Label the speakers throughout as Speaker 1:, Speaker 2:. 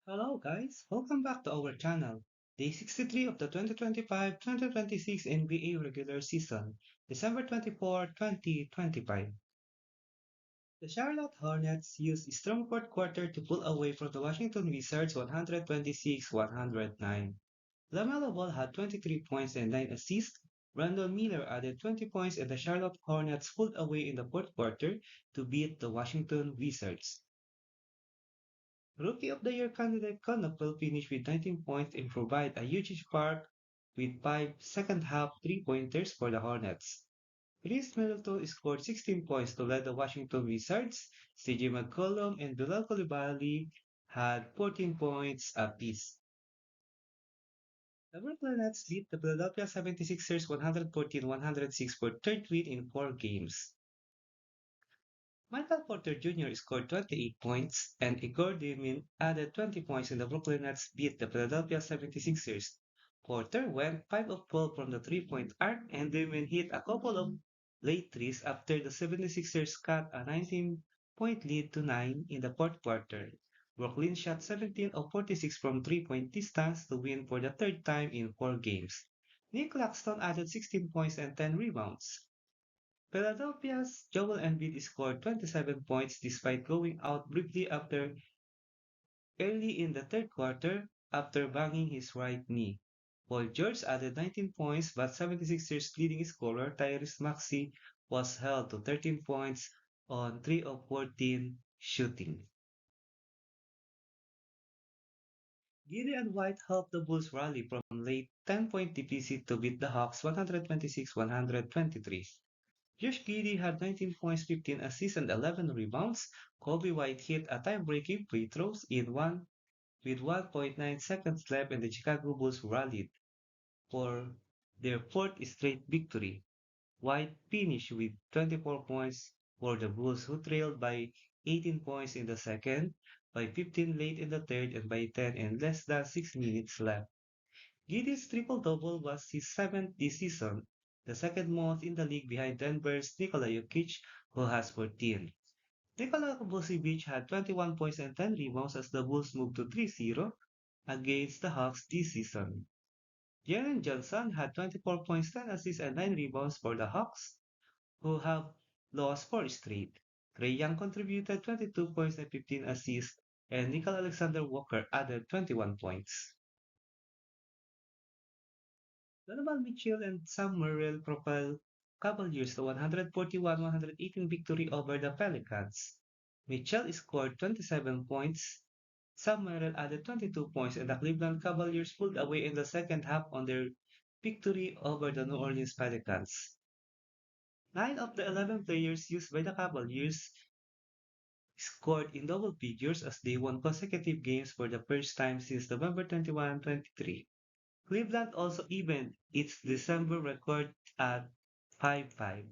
Speaker 1: Hello guys, welcome back to our channel. Day 63 of the 2025-2026 NBA regular season, December 24, 2025. The Charlotte Hornets used a strong fourth quarter to pull away from the Washington Wizards 126-109. LaMelo Ball had 23 points and 9 assists. Brandon Miller added 20 points and the Charlotte Hornets pulled away in the fourth quarter to beat the Washington Wizards. Rookie of the Year candidate Connell finished with 19 points and provided a huge spark with five second-half three-pointers for the Hornets. Chris Middleton scored 16 points to lead the Washington Wizards. CJ McCollum and Bilal Coulibaly had 14 points apiece. The Brooklyn Nets beat the Philadelphia 76ers 114-106 for third win in four games. Michael Porter Jr. scored 28 points, and Igor Dimin added 20 points when the Brooklyn Nets beat the Philadelphia 76ers. Porter went 5 of 12 from the three-point arc, and Dimin hit a couple of late threes after the 76ers cut a 19-point lead to 9 in the fourth quarter. Brooklyn shot 17 of 46 from three-point distance to win for the third time in four games. Nick Claxton added 16 points and 10 rebounds. Philadelphia's Joel Embiid scored 27 points despite going out briefly after early in the third quarter after banging his right knee. Paul George added 19 points, but 76ers leading scorer Tyrese Maxey was held to 13 points on 3 of 14 shooting. Gideon White helped the Bulls rally from late 10-point deficit to beat the Hawks 126-123. Josh Giddey had 19 points, 15 assists, and 11 rebounds. Kobe White hit a time-breaking free throws in one with 1.9 seconds left, and the Chicago Bulls rallied for their fourth straight victory. White finished with 24 points for the Bulls, who trailed by 18 points in the second, by 15 late in the third, and by 10 in less than 6 minutes left. Giddey's triple-double was his seventh this season, the second most in the league behind Denver's Nikola Jokic, who has 14. Nikola Vucevic had 21 points and 10 rebounds as the Bulls moved to 3-0 against the Hawks this season. Jalen Johnson had 24 points, 10 assists, and 9 rebounds for the Hawks, who have lost 4 straight. Trae Young contributed 22 points and 15 assists, and Nickel Alexander Walker added 21 points. Donovan Mitchell and Sam Merrill propelled Cavaliers to 141-118 victory over the Pelicans. Mitchell scored 27 points. Sam Merrill added 22 points, and the Cleveland Cavaliers pulled away in the second half on their victory over the New Orleans Pelicans. 9 of the 11 players used by the Cavaliers scored in double figures as they won consecutive games for the first time since November 21, 23. Cleveland also evened its December record at 5-5.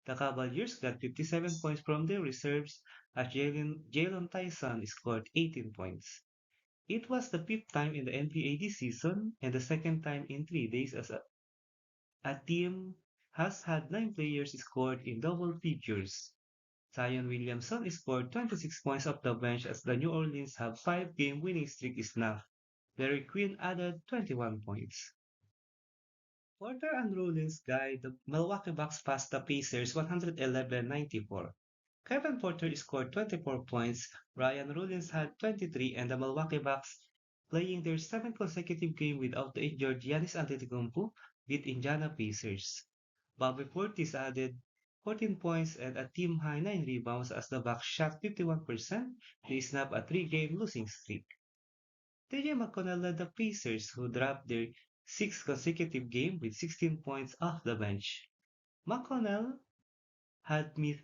Speaker 1: The Cavaliers got 57 points from their reserves as Jalen Tyson scored 18 points. It was the fifth time in the NBA this season and the second time in 3 days as a team has had 9 players scored in double figures. Zion Williamson scored 26 points off the bench as the New Orleans have 5-game winning streak snapped. Larry Quinn added 21 points. Porter and Rollins guide the Milwaukee Bucks past the Pacers 111-94. Kevin Porter scored 24 points, Ryan Rollins had 23, and the Milwaukee Bucks, playing their seventh consecutive game without the injured Giannis Antetokounmpo, beat Indiana Pacers. Bobby Portis added 14 points and a team-high 9 rebounds as the Bucks shot 51% to snap a 3-game losing streak. TJ McConnell led the Pacers, who dropped their sixth consecutive game with 16 points off the bench. McConnell had missed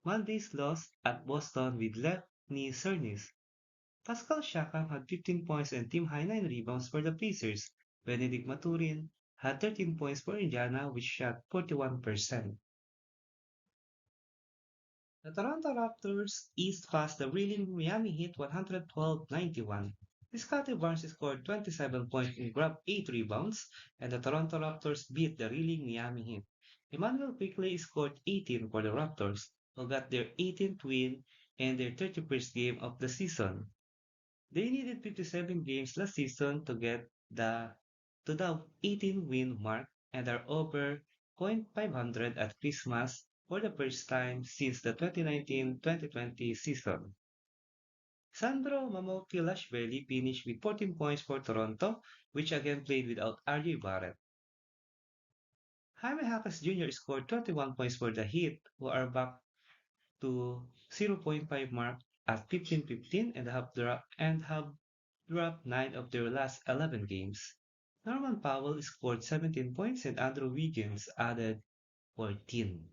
Speaker 1: Monday's loss at Boston with left knee soreness. Pascal Siakam had 15 points and team-high 9 rebounds for the Pacers. Benedict Maturin had 13 points for Indiana, which shot 41%. The Toronto Raptors eased past the reeling Miami Heat 112-91. Scottie Barnes scored 27 points and grabbed 8 rebounds, and the Toronto Raptors beat the reeling Miami Heat. Emmanuel Quickley scored 18 for the Raptors, who got their 18th win and their 31st game of the season. They needed 57 games last season to get the 18-win mark and are over .500 at Christmas for the first time since the 2019-2020 season. Sandro Mamukelashvili finished with 14 points for Toronto, which again played without RJ Barrett. Jaime Jaquez Jr. scored 21 points for the Heat, who are back to zero point 0.5 mark at 15-15 and have dropped 9 of their last 11 games. Norman Powell scored 17 points and Andrew Wiggins added 14.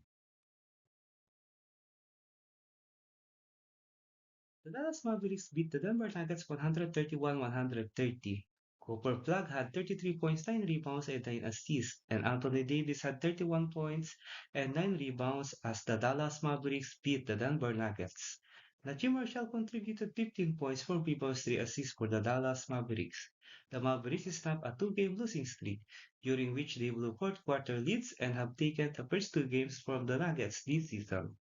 Speaker 1: The Dallas Mavericks beat the Denver Nuggets 131-130. Cooper Flag had 33 points, 9 rebounds, and 9 assists, and Anthony Davis had 31 points and 9 rebounds as the Dallas Mavericks beat the Denver Nuggets. Najee Marshall contributed 15 points, 4 rebounds, 3 assists for the Dallas Mavericks. The Mavericks snapped a two-game losing streak, during which they blew fourth quarter leads and have taken the first two games from the Nuggets this season.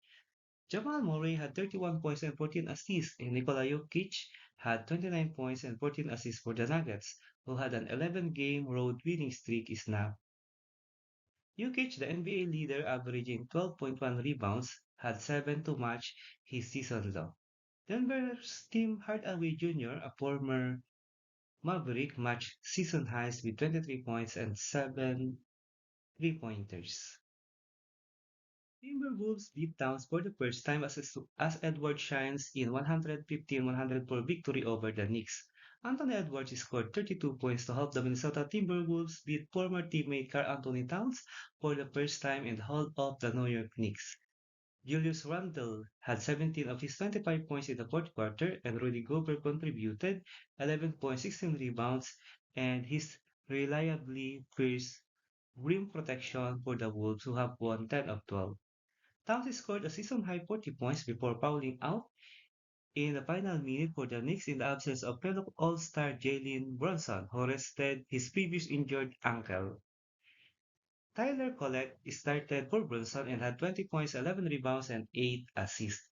Speaker 1: Jamal Murray had 31 points and 14 assists, and Nikola Jokic had 29 points and 14 assists for the Nuggets, who had an 11-game road winning streak snapped. Jokic, the NBA leader averaging 12.1 rebounds, had 7 to match his season low. Denver's Tim Hardaway Jr., a former Maverick, matched season highs with 23 points and 7 three-pointers. Timberwolves beat Towns for the first time as Edwards shines in 115-104 victory over the Knicks. Anthony Edwards scored 32 points to help the Minnesota Timberwolves beat former teammate Karl Anthony Towns for the first time and hold off the New York Knicks. Julius Randle had 17 of his 25 points in the fourth quarter, and Rudy Gobert contributed 11 points, 16 rebounds, and his reliably fierce rim protection for the Wolves, who have won 10 of 12. Towns scored a season-high 40 points before fouling out in the final minute for the Knicks in the absence of fellow All-Star Jalen Brunson, who rested his previous injured ankle. Tyler Collette started for Brunson and had 20 points, 11 rebounds, and 8 assists.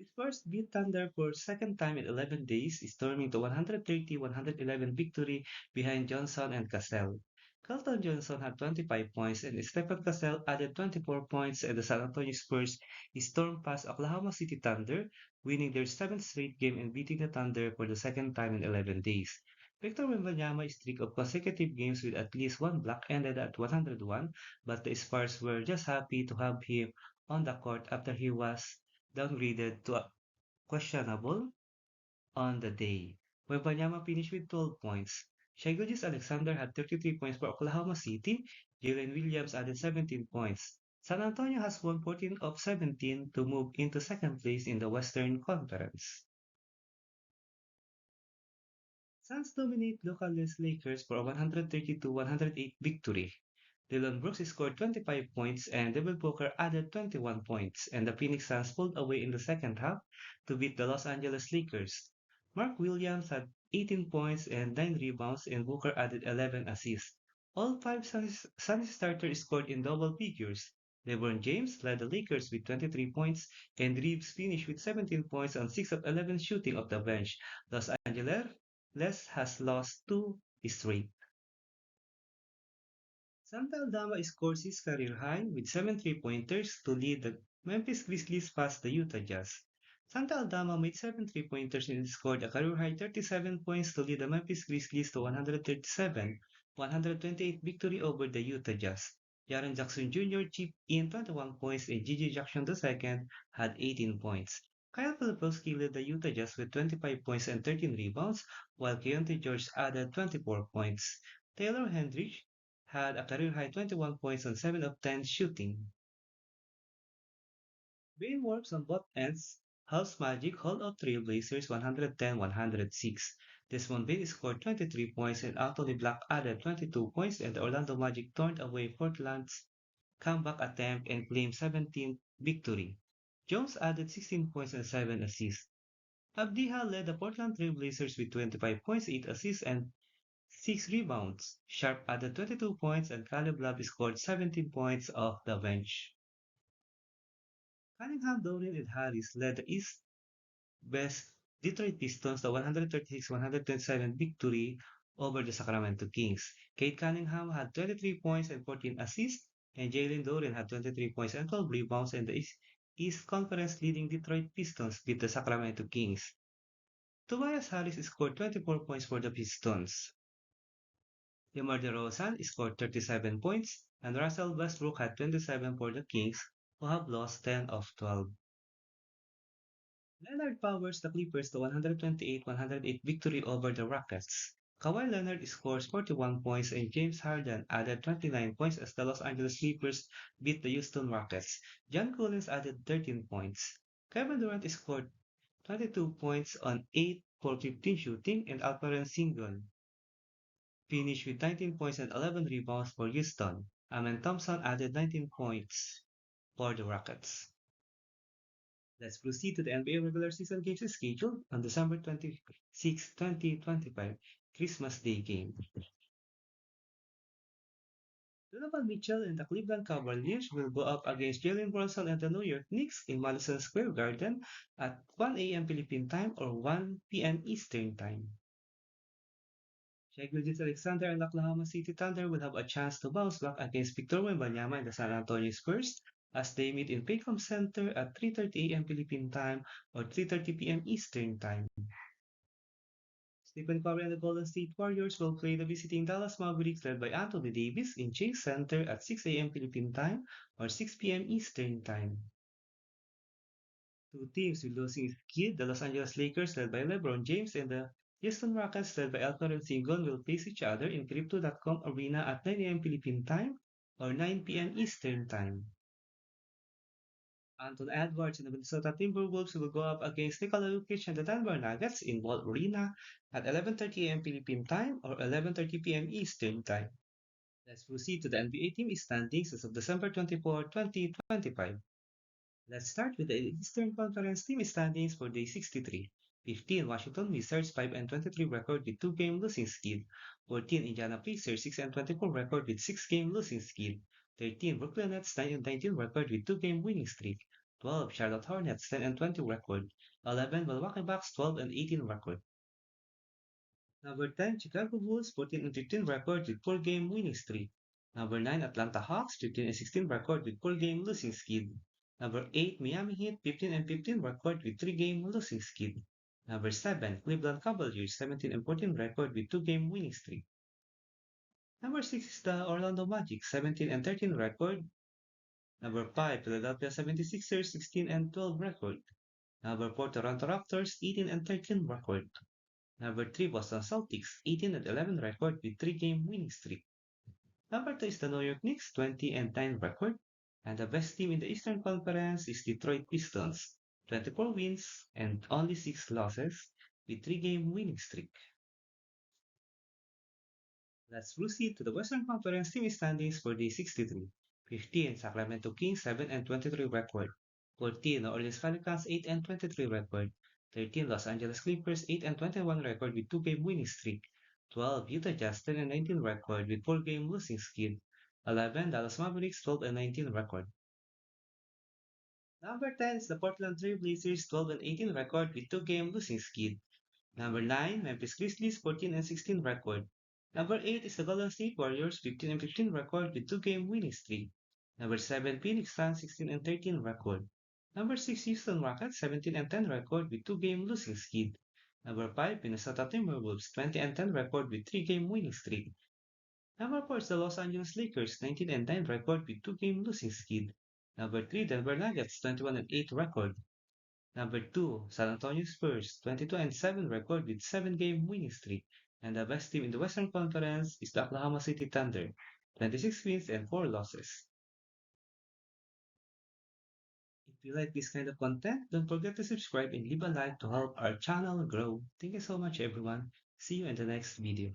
Speaker 1: Spurs beat Thunder for second time in 11 days, storming to 130-111 victory behind Johnson and Cassell. Kelton Johnson had 25 points and Stephen Cassell added 24 points, and the San Antonio Spurs stormed past Oklahoma City Thunder, winning their seventh straight game and beating the Thunder for the second time in 11 days. Victor Wembanyama's streak of consecutive games with at least one block ended at 101, but the Spurs were just happy to have him on the court after he was downgraded to questionable on the day. Wembanyama finished with 12 points. Shai Alexander had 33 points for Oklahoma City. Jalen Williams added 17 points. San Antonio has won 14 of 17 to move into second place in the Western Conference. Suns dominate localness Lakers for a 132-108 victory. Dillon Brooks scored 25 points and Devin Booker added 21 points, and the Phoenix Suns pulled away in the second half to beat the Los Angeles Lakers. Mark Williams had 18 points and 9 rebounds, and Booker added 11 assists. All five Suns starters scored in double figures. LeBron James led the Lakers with 23 points, and Reeves finished with 17 points on 6 of 11 shooting off the bench. Los Angeles has lost two straight. Santa Aldama scores his career high with 7 three-pointers to lead the Memphis Grizzlies past the Utah Jazz. Santa Aldama made 7 three-pointers and scored a career high 37 points to lead the Memphis Grizzlies to 137-128 victory over the Utah Jazz. Jaren Jackson Jr. chipped in 21 points and Gigi Jackson II had 18 points. Kyle Filipowski led the Utah Jazz with 25 points and 13 rebounds, while Keontae George added 24 points. Taylor Hendricks had a career-high 21 points on 7 of 10 shooting. Bain works on both ends. House Magic hold off Trailblazers 110-106. Desmond Bain scored 23 points and Anthony Black added 22 points, and the Orlando Magic turned away Portland's comeback attempt and claimed 17th victory. Jones added 16 points and 7 assists. Abdiha led the Portland Trailblazers with 25 points, 8 assists, and 6 rebounds. Sharp added 22 points and Caleb Love scored 17 points off the bench. Cunningham, Dolan, and Harris led the East Best Detroit Pistons the 136-127 victory over the Sacramento Kings. Cade Cunningham had 23 points and 14 assists, and Jalen Duren had 23 points and 12 rebounds, and the East Conference leading Detroit Pistons beat the Sacramento Kings. Tobias Harris scored 24 points for the Pistons. DeMar DeRozan scored 37 points, and Russell Westbrook had 27 for the Kings, who have lost 10 of 12. Leonard powers the Clippers to 128-108 victory over the Rockets. Kawhi Leonard scores 41 points and James Harden added 29 points as the Los Angeles Clippers beat the Houston Rockets. John Collins added 13 points. Kevin Durant scored 22 points on 8 for 15 shooting, and Alperen Sengun finished with 19 points and 11 rebounds for Houston. Amen Thompson added 19 points for the Rockets. Let's proceed to the NBA regular season games scheduled on December 26, 2025, Christmas Day game. Donovan Mitchell and the Cleveland Cavaliers will go up against Jalen Brunson and the New York Knicks in Madison Square Garden at 1 a.m. Philippine time or 1 p.m. Eastern time. Shai Gilgeous-Alexander and Oklahoma City Thunder will have a chance to bounce back against Victor Wembanyama and the San Antonio Spurs as they meet in Paycom Center at 3:30 a.m. Philippine time or 3:30 p.m. Eastern time. Stephen Curry and the Golden State Warriors will play the visiting Dallas Mavericks led by Anthony Davis in Chase Center at 6 a.m. Philippine time or 6 p.m. Eastern time. Two teams with losing skid, the Los Angeles Lakers led by LeBron James and the Houston Rockets led by Alperen Sengun will face each other in Crypto.com Arena at 9 a.m. Philippine time or 9 p.m. Eastern time. Anton Edwards and the Minnesota Timberwolves will go up against Nikola Jokic and the Denver Nuggets in Ball Arena at 11:30 a.m. Philippine time or 11:30 p.m. Eastern time. Let's proceed to the NBA team standings as of December 24, 2025. Let's start with the Eastern Conference team standings for day 63. 15 Washington Wizards 5 and 23 record with 2-game losing skid. 14 Indiana Pacers 6 and 24 record with 6-game losing skid. 13 Brooklyn Nets 9 and 19 record with 2-game winning streak. 12 Charlotte Hornets 10 and 20 record. 11 Milwaukee Bucks 12 and 18 record. Number 10 Chicago Bulls 14 and 15 record with 4-game winning streak. Number 9 Atlanta Hawks 15 and 16 record with 4-game losing skid. Number 8, Miami Heat, 15 and 15 record with 3-game losing skid. Number 7, Cleveland Cavaliers, 17 and 14 record with 2-game winning streak. Number 6 is the Orlando Magic, 17 and 13 record. Number 5, Philadelphia 76ers, 16 and 12 record. Number 4, Toronto Raptors, 18 and 13 record. Number 3, Boston Celtics, 18 and 11 record with 3-game winning streak. Number 2 is the New York Knicks, 20 and 9 record. And the best team in the Eastern Conference is Detroit Pistons, 24 wins and only 6 losses with 3-game winning streak. Let's proceed to the Western Conference team standings for day 63. 15 Sacramento Kings 7 and 23 record. 14 New Orleans Pelicans 8 and 23 record. 13 Los Angeles Clippers 8 and 21 record with 2-game winning streak. 12 Utah Jazz 10 and 19 record with 4-game losing skid. 11 Dallas Mavericks 12 and 19 record. Number 10 is the Portland Trail Blazers 12 and 18 record with 2-game losing skid. Number 9, Memphis Grizzlies 14 and 16 record. Number 8 is the Golden State Warriors 15 and 15 record with 2-game winning streak. Number 7, Phoenix Suns 16 and 13 record. Number 6, Houston Rockets 17 and 10 record with 2-game losing skid. Number 5, Minnesota Timberwolves 20 and 10 record with 3-game winning streak. Number 4 is the Los Angeles Lakers 19 and 9 record with 2-game losing skid. Number 3, Denver Nuggets 21 and 8 record. Number 2, San Antonio Spurs 22 and 7 record with 7-game winning streak. And the best team in the Western Conference is the Oklahoma City Thunder, 26 wins and 4 losses. If you like this kind of content, don't forget to subscribe and leave a like to help our channel grow. Thank you so much everyone. See you in the next video.